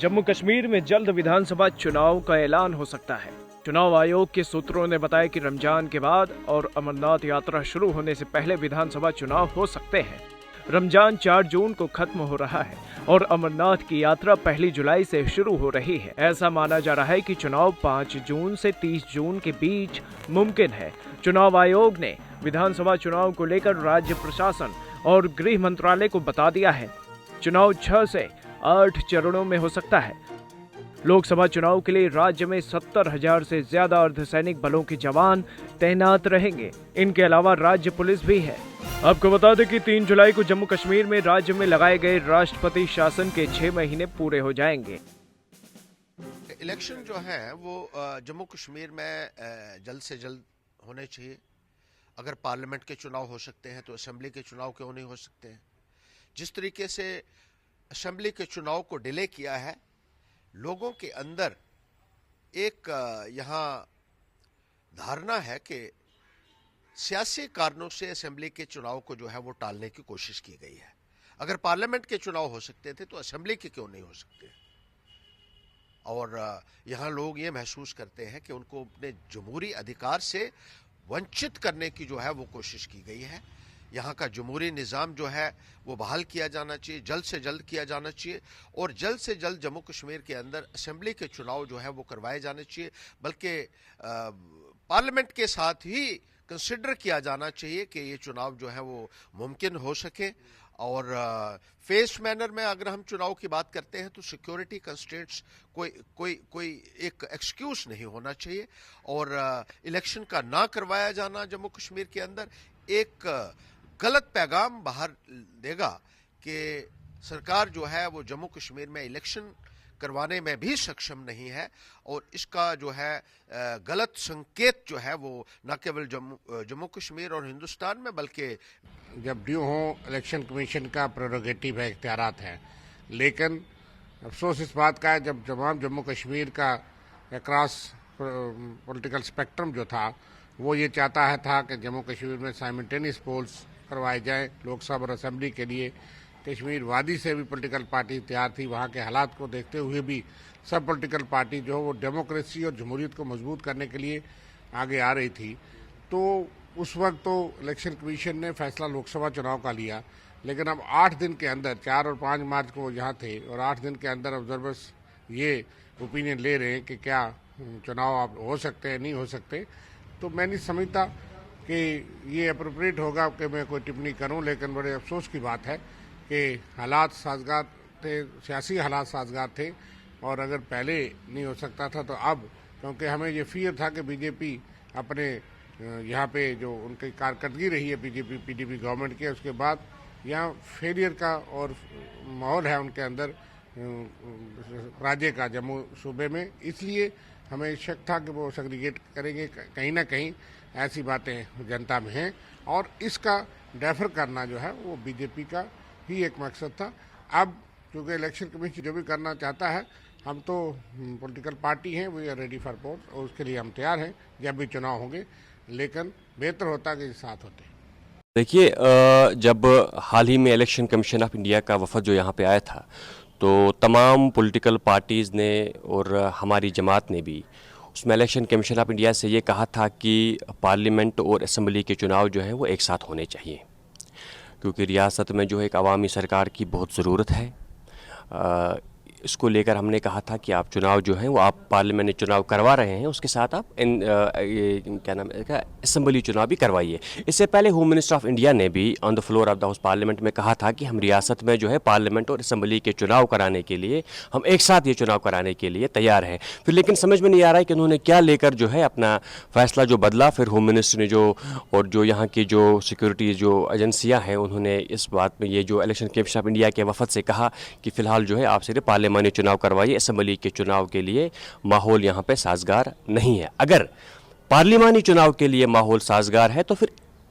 जम्मू कश्मीर में जल्द विधानसभा चुनाव का ऐलान हो सकता है। चुनाव आयोग के सूत्रों ने बताया कि रमजान के बाद और अमरनाथ यात्रा शुरू होने से पहले विधानसभा चुनाव हो सकते हैं। रमजान 4 जून को खत्म हो रहा है और अमरनाथ की यात्रा 1 जुलाई से शुरू हो रही है। ऐसा माना जा रहा है कि चुनाव 5 जून से 30 जून के बीच मुमकिन है। चुनाव आयोग ने विधानसभा चुनाव को लेकर राज्य प्रशासन और गृह मंत्रालय को बता दिया है। चुनाव 6 से 8 चरणों में हो सकता है। लोकसभा चुनाव के लिए राज्य में 70,000 से ज्यादा अर्धसैनिक बलों के जवान तैनात रहेंगे। इनके अलावा राज्य पुलिस भी है। आपको बता दें कि 3 जुलाई को जम्मू कश्मीर में राज्य में लगाए गए राष्ट्रपति शासन के 6 महीने पूरे हो जाएंगे। इलेक्शन जो है वो जम्मू कश्मीर में जल्द से जल्द होने चाहिए। अगर पार्लियामेंट के चुनाव हो सकते हैं तो असेंबली के चुनाव क्यों नहीं हो सकते हैं। जिस तरीके से असेंबली के चुनाव को डिले किया है, लोगों के अंदर एक यहाँ धारणा है कि सियासी कारणों से असेंबली के चुनाव को जो है वो टालने की कोशिश की गई है। अगर पार्लियामेंट के चुनाव हो सकते थे तो असेंबली के क्यों नहीं हो सकते। और यहाँ लोग ये महसूस करते हैं कि उनको अपने जमहूरी अधिकार से वंचित करने की जो है वो कोशिश की गई है। यहाँ का जमहूरी निज़ाम जो है वो बहाल किया जाना चाहिए, जल्द से जल्द किया जाना चाहिए और जल्द से जल्द जम्मू कश्मीर के अंदर असेंबली के चुनाव जो है वो करवाए जाने चाहिए। बल्कि पार्लियामेंट के साथ ही कंसिडर किया जाना चाहिए कि ये चुनाव जो है वो मुमकिन हो सके। और फेस मैनर में अगर हम चुनाव की बात करते हैं तो सिक्योरिटी कंस्ट्रेंट्स कोई एक एक्सक्यूज नहीं होना चाहिए। और इलेक्शन का ना करवाया जाना जम्मू कश्मीर के अंदर एक गलत पैगाम बाहर देगा कि सरकार जो है वो जम्मू कश्मीर में इलेक्शन करवाने में भी सक्षम नहीं है। और इसका जो है गलत संकेत जो है वो न केवल जम्मू कश्मीर और हिंदुस्तान में बल्कि जब ड्यू हो इलेक्शन कमीशन का प्रेरोगेटिव है, इख्तियारात हैं। लेकिन अफसोस इस बात का है जब तमाम जम्मू कश्मीर का अक्रॉस पॉलिटिकल स्पेक्ट्रम जो था वो ये चाहता था कि जम्मू कश्मीर में साइमल्टेनियस पोल्स करवाए जाएं लोकसभा और असेंबली के लिए। कश्मीर वादी से भी पॉलिटिकल पार्टी तैयार थी। वहाँ के हालात को देखते हुए भी सब पॉलिटिकल पार्टी जो है वो डेमोक्रेसी और जमहूरियत को मजबूत करने के लिए आगे आ रही थी। तो उस वक्त तो इलेक्शन कमीशन ने फैसला लोकसभा चुनाव का लिया, लेकिन अब 8 दिन के अंदर 4 और 5 मार्च को यहाँ थे और 8 दिन के अंदर ऑब्जर्वर्स ये ओपिनियन ले रहे हैं कि क्या चुनाव अब हो सकते हैं, नहीं हो सकते। तो मैं नहीं समझता कि ये अप्रोप्रिएट होगा कि मैं कोई टिप्पणी करूं। लेकिन बड़े अफसोस की बात है कि हालात साजगार थे, सियासी हालात साजगार थे और अगर पहले नहीं हो सकता था तो अब, क्योंकि हमें ये फियर था कि बीजेपी अपने यहाँ पे जो उनकी कारकर्दगी रही है बीजेपी पीडीपी गवर्नमेंट के, उसके बाद यहाँ फेलियर का और माहौल है उनके अंदर राज्य का जम्मू सूबे में। इसलिए हमें शक था कि वो सेग्रीगेट करेंगे। कहीं ना कहीं ऐसी बातें जनता में हैं और इसका डेफर करना जो है वो बीजेपी का ही एक मकसद था। अब क्योंकि इलेक्शन कमीशन जो भी करना चाहता है, हम तो पॉलिटिकल पार्टी हैं, वी आर रेडी फॉर पोल और उसके लिए हम तैयार हैं जब भी चुनाव होंगे। लेकिन बेहतर होता कि साथ होते। देखिए, जब हाल ही में इलेक्शन कमीशन ऑफ इंडिया का वफद जो यहाँ पे आया था तो तमाम पॉलिटिकल पार्टीज़ ने और हमारी जमात ने भी उसमें इलेक्शन कमीशन ऑफ इंडिया से ये कहा था कि पार्लियामेंट और असम्बली के चुनाव जो हैं वो एक साथ होने चाहिए, क्योंकि रियासत में जो है एक अवामी सरकार की बहुत ज़रूरत है। इसको लेकर हमने कहा था कि आप चुनाव जो हैं वो आप पार्लियामेंट में चुनाव करवा रहे हैं, उसके साथ आप क्या नाम है असम्बली चुनाव भी करवाइए। इससे पहले होम मिनिस्टर ऑफ इंडिया ने भी on the floor of the house parliament में कहा था कि हम रियासत में जो है पार्लियामेंट और असम्बली के चुनाव कराने के लिए, हम एक साथ ये चुनाव कराने के लिए तैयार हैं। फिर लेकिन समझ में नहीं आ रहा है कि उन्होंने क्या लेकर जो है अपना फैसला जो बदला। फिर होम मिनिस्टर ने जो यहाँ की जो सिक्योरिटी जो एजेंसियाँ हैं उन्होंने इस बात में ये जो इलेक्शन कमीशन ऑफ इंडिया के वफद से कहा कि फ़िलहाल जो है आप सिर्फ पार्लियामेंट चुनाव करवाइए, असेंबली के चुनाव के लिए माहौल यहाँ पे साजगार नहीं है। अगर पार्लियामानी चुनाव के लिए माहौल साजगार है तो फिर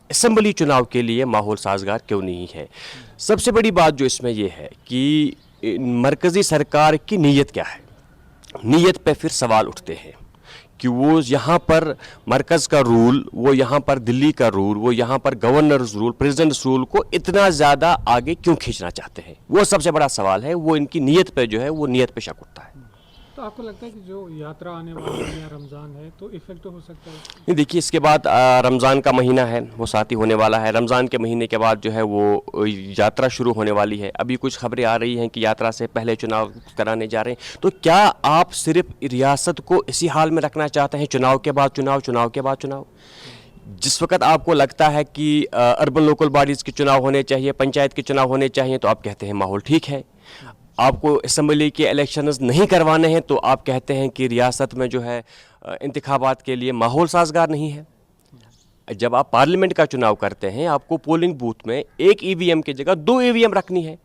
असेंबली चुनाव के लिए माहौल साजगार क्यों नहीं है। सबसे बड़ी बात जो इसमें यह है कि मरकज़ी सरकार की नीयत क्या है। नीयत पे फिर सवाल उठते हैं कि वो यहाँ पर मरकज़ का रूल, वो यहाँ पर दिल्ली का रूल, वो यहाँ पर गवर्नर्स रूल, प्रेसिडेंट्स रूल को इतना ज़्यादा आगे क्यों खींचना चाहते हैं? वो सबसे बड़ा सवाल है। वो इनकी नीयत पे जो है वो नीयत पे शक उठता है। तो आपको लगता है कि जो यात्रा आने वाली है, रमज़ान है, तो इफेक्ट हो सकता है? नहीं, देखिए, इसके बाद रमज़ान का महीना है, वो साथ ही होने वाला है। रमज़ान के महीने के बाद जो है वो यात्रा शुरू होने वाली है। अभी कुछ खबरें आ रही हैं कि यात्रा से पहले चुनाव कराने जा रहे हैं। तो क्या आप सिर्फ रियासत को इसी हाल में रखना चाहते हैं, चुनाव के बाद चुनाव, चुनाव के बाद चुनाव? जिस वक्त आपको लगता है कि अर्बन लोकल बॉडीज़ के चुनाव होने चाहिए, पंचायत के चुनाव होने चाहिए, तो आप कहते हैं माहौल ठीक है। आपको असम्बली के इलेक्शंस नहीं करवाने हैं तो आप कहते हैं कि रियासत में जो है इंतखाबात के लिए माहौल साजगार नहीं है। जब आप पार्लियामेंट का चुनाव करते हैं, आपको पोलिंग बूथ में एक ईवीएम की जगह 2 ईवीएम रखनी है।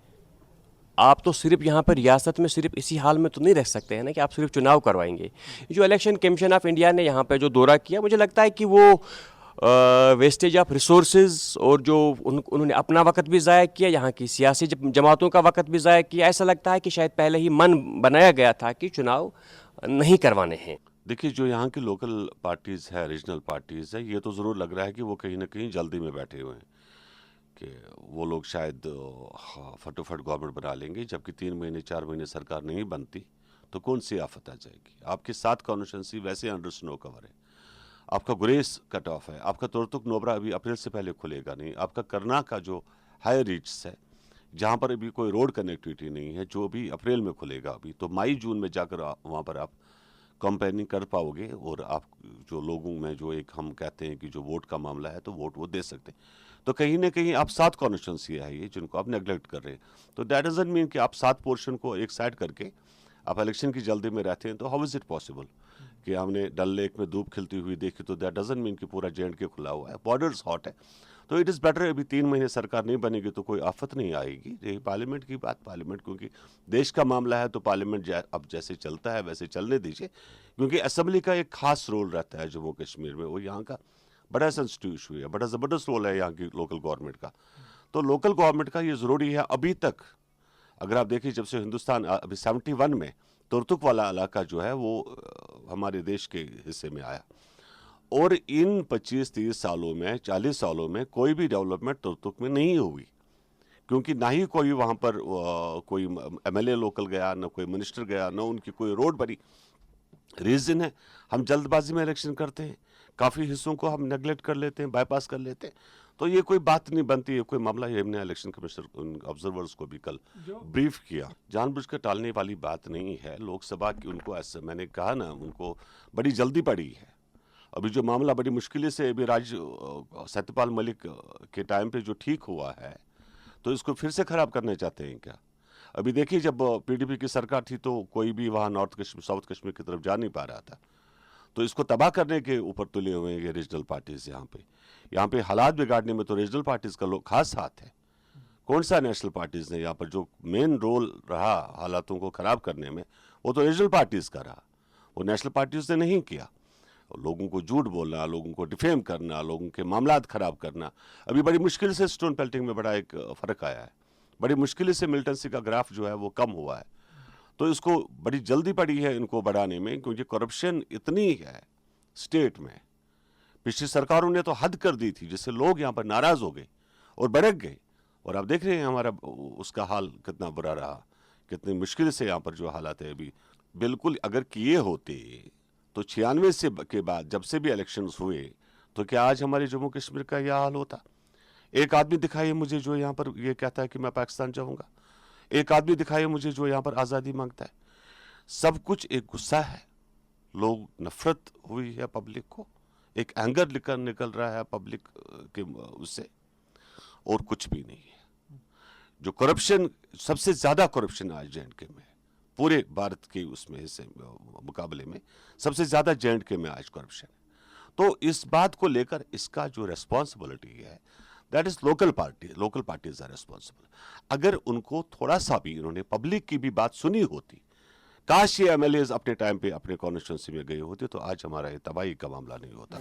आप तो सिर्फ यहाँ पर रियासत में सिर्फ इसी हाल में तो नहीं रह सकते हैं ना कि आप सिर्फ चुनाव करवाएंगे। जो इलेक्शन कमीशन ऑफ इंडिया ने यहाँ पर जो दौरा किया, मुझे लगता है कि वो वेस्टेज ऑफ रिसोर्सेज और जो उन्होंने अपना वक्त भी ज़ाया किया, यहाँ की सियासी जमातों का वक्त भी ज़ाया किया। ऐसा लगता है कि शायद पहले ही मन बनाया गया था कि चुनाव नहीं करवाने हैं। देखिए, जो यहाँ की लोकल पार्टीज़ है, रीजनल पार्टीज़ है, ये तो ज़रूर लग रहा है कि वो कहीं ना कहीं जल्दी में बैठे हुए हैं कि वो लोग शायद फटोफट गवर्नमेंट बना लेंगे। जबकि 3 महीने 4 महीने सरकार नहीं बनती तो कौन सी आफत आ जाएगी। आपके 7 कॉन्स्टिट्यूंसी वैसे अंडर स्नो कवर है। आपका गुरेज कट ऑफ है। आपका तुर्तुक नोबरा अभी अप्रैल से पहले खुलेगा नहीं। आपका करना का जो हाई रीच है, जहाँ पर अभी कोई रोड कनेक्टिविटी नहीं है, जो भी अप्रैल में खुलेगा अभी, तो मई जून में जाकर वहाँ पर आप कंपेयरिंग कर पाओगे और आप जो लोगों में जो एक हम कहते हैं कि जो वोट का मामला है, तो वोट वो दे सकते हैं। तो कहीं ना कहीं आप 7 कॉन्स्टिट्यूंसी है ये जिनको आप नेगलेक्ट कर रहे हैं। तो दैट डजंट मीन कि आप 7 पोर्शन को एक साइड करके आप इलेक्शन की जल्दी में रहते हैं। तो हाउ इज़ इट पॉसिबल कि हमने डल लेक में धूप खिलती हुई देखी? तो दैट डजंट मीन कि पूरा J&K खुला हुआ है, बॉर्डर्स हॉट है। तो इट इज़ बेटर, अभी 3 महीने सरकार नहीं बनेगी तो कोई आफत नहीं आएगी। यही पार्लियामेंट की बात, पार्लियामेंट क्योंकि देश का मामला है तो पार्लियामेंट अब जैसे चलता है वैसे चलने दीजिए। क्योंकि असेंबली का एक खास रोल रहता है जम्मू कश्मीर में, वो यहाँ का बड़ा सेंसिटिव इशू है, बड़ा ज़बरदस्त रोल है यहाँ की लोकल गवर्नमेंट का। तो लोकल गवर्नमेंट का ये ज़रूरी है। अभी तक अगर आप देखिए, जब से हिंदुस्तान अभी 71 में तुर्तुक वाला इलाका जो है वो हमारे देश के हिस्से में आया, और इन 25-30 सालों में, 40 सालों में कोई भी डेवलपमेंट तुर्तुक में नहीं हुई। क्योंकि ना ही कोई वहाँ पर कोई MLA लोकल गया, ना कोई मिनिस्टर गया, ना उनकी कोई रोड बनी। रीज़न है हम जल्दबाजी में इलेक्शन करते हैं, काफ़ी हिस्सों को हम नेगलेक्ट कर लेते हैं, बाईपास कर लेते हैं। तो ये कोई बात नहीं बनती है, कोई मामला। ये हमने इलेक्शन कमिश्नर ऑब्जर्वर्स को भी कल ब्रीफ किया। जानबूझकर टालने वाली बात नहीं है। लोकसभा की उनको, ऐसे मैंने कहा ना, उनको बड़ी जल्दी पड़ी है। अभी जो मामला बड़ी मुश्किल से अभी सत्यपाल मलिक के टाइम पे जो ठीक हुआ है, तो इसको फिर से ख़राब करना चाहते हैं क्या? अभी देखिए, जब PDP की सरकार थी तो कोई भी वहाँ साउथ कश्मीर की तरफ जा नहीं पा रहा था। तो इसको तबाह करने के ऊपर तुले हुए हैं ये रीजनल पार्टीज़। यहाँ पे हालात बिगाड़ने में तो रीजनल पार्टीज़ का खास हाथ है। कौन सा नेशनल पार्टीज़ ने यहाँ पर जो मेन रोल रहा हालातों को ख़राब करने में, वो तो रीजनल पार्टीज़ का रहा, वो नेशनल पार्टीज़ ने नहीं किया। लोगों को झूठ बोलना, लोगों को डिफेम करना, लोगों के मामलात ख़राब करना। अभी बड़ी मुश्किल से स्टोन पेल्टिंग में बड़ा एक फ़र्क आया है। बड़ी मुश्किल से मिलिटेंसी का ग्राफ जो है वो कम हुआ है। तो इसको बड़ी जल्दी पड़ी है इनको बढ़ाने में, क्योंकि करप्शन इतनी है स्टेट में। पिछली सरकारों ने तो हद कर दी थी, जिससे लोग यहाँ पर नाराज़ हो गए और भड़क गए। और आप देख रहे हैं हमारा उसका हाल कितना बुरा रहा, कितनी मुश्किल से यहाँ पर जो हालात है अभी। बिल्कुल अगर किए होते तो 96 से के बाद जब से भी इलेक्शंस हुए, तो क्या आज हमारे जम्मू कश्मीर का यह हाल होता? एक आदमी दिखाइए मुझे जो यहाँ पर ये कहता है कि मैं पाकिस्तान जाऊँगा। एक आदमी दिखाइए मुझे जो यहाँ पर आज़ादी मांगता है। सब कुछ एक गुस्सा है, लोग नफरत हुई है पब्लिक को, एक एंगर निकल रहा है पब्लिक के उससे, और कुछ भी नहीं है। जो करप्शन, सबसे ज़्यादा करप्शन आज J&K में, पूरे भारत के उसमें हिस्से मुकाबले में सबसे ज़्यादा J&K में आज करप्शन है। तो इस बात को लेकर इसका जो रेस्पॉन्सिबिलिटी है, that is local parties are responsible. अगर उनको थोड़ा सा भी इन्होंने पब्लिक की भी बात सुनी होती, काश ये MLAs अपने टाइम पे अपने कॉन्स्टिट्यूंसी में गए होते, तो आज हमारा ये तबाही का मामला नहीं होता।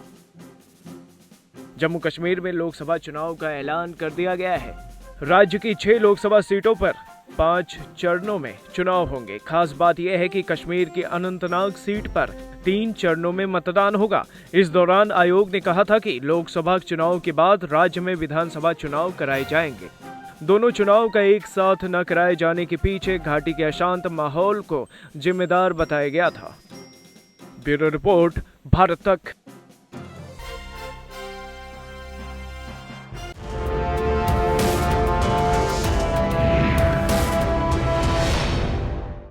जम्मू कश्मीर में लोकसभा चुनाव का ऐलान कर दिया गया है। राज्य की 6 लोकसभा सीटों पर 5 चरणों में चुनाव होंगे। खास बात यह है कि कश्मीर की अनंतनाग सीट पर 3 चरणों में मतदान होगा। इस दौरान आयोग ने कहा था कि लोकसभा चुनाव के बाद राज्य में विधानसभा चुनाव कराए जाएंगे। दोनों चुनाव का एक साथ न कराए जाने के पीछे घाटी के अशांत माहौल को जिम्मेदार बताया गया था। ब्यूरो रिपोर्ट, भारत तक।